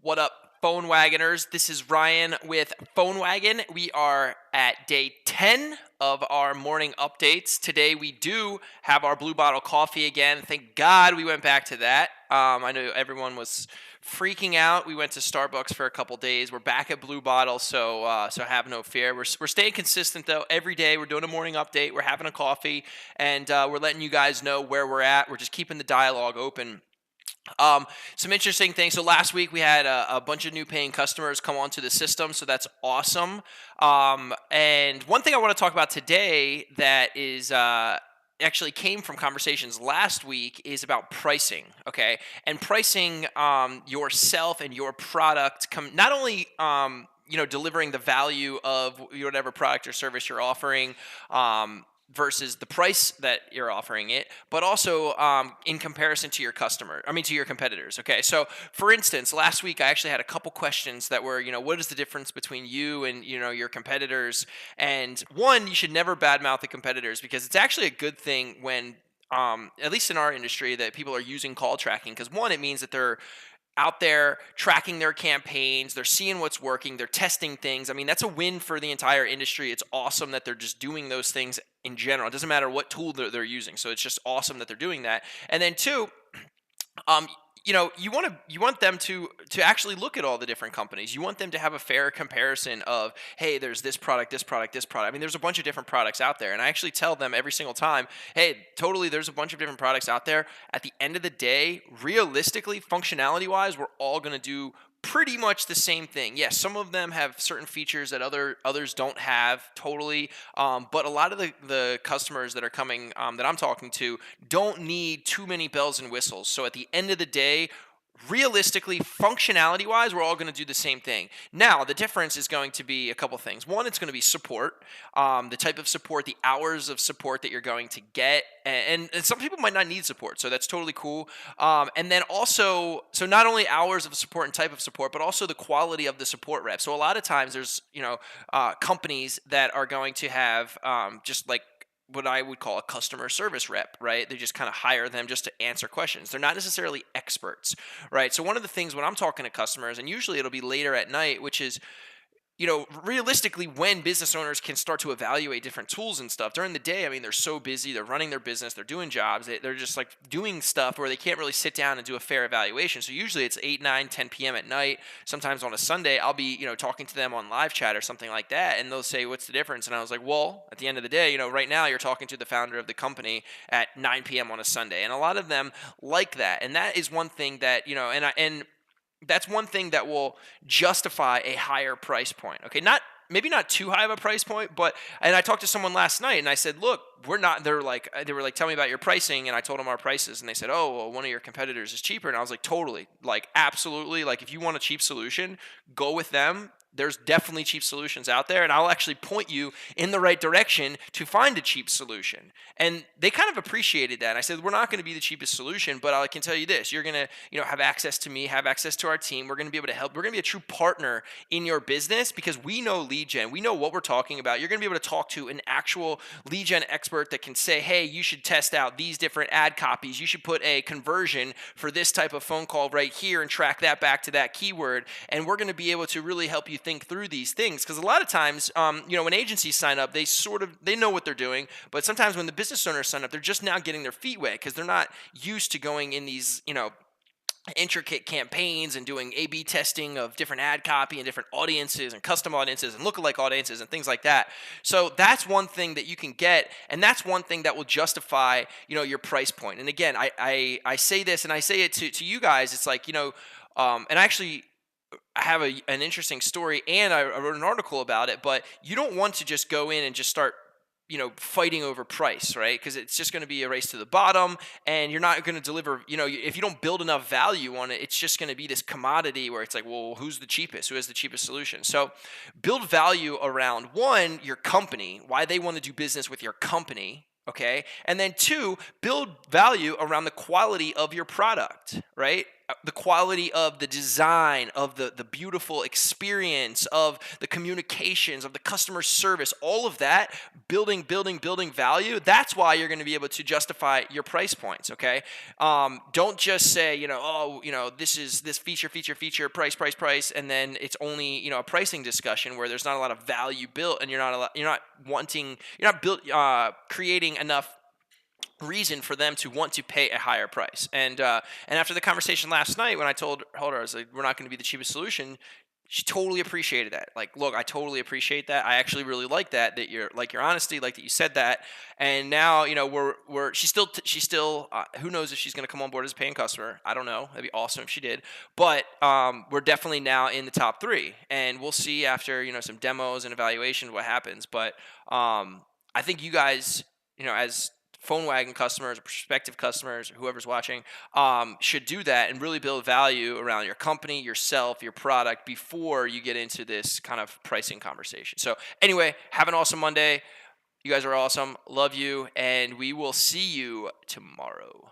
What up, Phone Wagoners? This is Ryan with PhoneWagon. We are at day 10 of our morning updates. Today we do have our Blue Bottle coffee again. Thank God we went back to that. I know everyone was freaking out. We went to Starbucks for a couple days. We're back at Blue Bottle, so have no fear. We're staying consistent though. Every day we're doing a morning update. We're having a coffee, and we're letting you guys know where we're at. We're just keeping the dialogue open. Some interesting things. So last week we had a bunch of new paying customers come onto the system, so that's awesome. And one thing I want to talk about today that is actually came from conversations last week is about pricing. Okay, and pricing yourself and your product. Not only delivering the value of whatever product or service you're offering. Versus the price that you're offering it, but also in comparison to your to your competitors. Okay, so for instance, last week I actually had a couple questions that were, what is the difference between you and your competitors? And one, you should never badmouth the competitors because it's actually a good thing when, at least in our industry, that people are using call tracking because one, it means that they're out there tracking their campaigns, they're seeing what's working, they're testing things. I mean, that's a win for the entire industry. It's awesome that they're just doing those things in general. It doesn't matter what tool they're using. So it's just awesome that they're doing that. And then two, you want them to actually look at all the different companies. You want them to have a fair comparison of, hey, there's this product, this product, this product. I mean, there's a bunch of different products out there, and I actually tell them every single time, hey, totally, there's a bunch of different products out there. At the end of the day, realistically, functionality-wise, we're all going to do pretty much the same thing. Yes, some of them have certain features that others don't have totally, but a lot of the customers that are coming that I'm talking to don't need too many bells and whistles. So at the end of the day, realistically, functionality wise, we're all going to do the same thing. Now, the difference is going to be a couple things. One, it's going to be support, the type of support, the hours of support that you're going to get. And some people might not need support, so that's totally cool. And then also, so not only hours of support and type of support, but also the quality of the support rep. So a lot of times there's, companies that are going to have just like what I would call a customer service rep, right? They just kind of hire them just to answer questions. They're not necessarily experts, right? So one of the things when I'm talking to customers, and usually it'll be later at night, which is, realistically when business owners can start to evaluate different tools and stuff. During the day, I mean, they're so busy, they're running their business, they're doing jobs, they're just like doing stuff where they can't really sit down and do a fair evaluation. So usually it's 8, 9, 10 p.m. at night. Sometimes on a Sunday, I'll be, talking to them on live chat or something like that, and they'll say, what's the difference? And I was like, well, at the end of the day, right now you're talking to the founder of the company at 9 p.m. on a Sunday. And a lot of them like that. And that is one thing that, and that's one thing that will justify a higher price point. Okay, maybe not too high of a price point, and I talked to someone last night and I said, look, they were like, tell me about your pricing, and I told them our prices, and they said, oh, well, one of your competitors is cheaper. And I was like, totally, like, absolutely, like, if you want a cheap solution, go with them. There's definitely cheap solutions out there, and I'll actually point you in the right direction to find a cheap solution. And they kind of appreciated that. And I said, we're not going to be the cheapest solution, but I can tell you this, you're going to, have access to me, have access to our team. We're going to be able to help. We're going to be a true partner in your business because we know lead gen. We know what we're talking about. You're going to be able to talk to an actual lead gen expert that can say, hey, you should test out these different ad copies. You should put a conversion for this type of phone call right here and track that back to that keyword. And we're going to be able to really help you think through these things, because a lot of times, when agencies sign up, they know what they're doing, but sometimes when the business owners sign up, they're just now getting their feet wet because they're not used to going in these, intricate campaigns and doing A/B testing of different ad copy and different audiences and custom audiences and lookalike audiences and things like that. So that's one thing that you can get, and that's one thing that will justify, your price point. And again, I say this, and I say it to you guys. It's like, and actually, I have an interesting story, and I wrote an article about it, but you don't want to just go in and just start, fighting over price, right? Because it's just going to be a race to the bottom, and you're not going to deliver, if you don't build enough value on it, it's just going to be this commodity where it's like, well, who's the cheapest? Who has the cheapest solution? So build value around, one, your company, why they want to do business with your company, okay? And then two, build value around the quality of your product, right? the quality of the design, of the beautiful experience, of the communications, of the customer service, all of that, building value. That's why you're going to be able to justify your price points. Okay, don't just say, oh, this is this feature, price, and then it's only a pricing discussion where there's not a lot of value built, and you're not creating enough reason for them to want to pay a higher price. And after the conversation last night, when I told her, I was like, we're not going to be the cheapest solution, she totally appreciated that. Like, look, I totally appreciate that. I actually really like that your honesty, like that you said that. And now, she's still who knows if she's going to come on board as a paying customer. I don't know. That'd be awesome if she did. But we're definitely now in the top 3, and we'll see after some demos and evaluation what happens. But I think you guys, as PhoneWagon customers, prospective customers, whoever's watching, should do that and really build value around your company, yourself, your product before you get into this kind of pricing conversation. So anyway, have an awesome Monday. You guys are awesome. Love you. And we will see you tomorrow.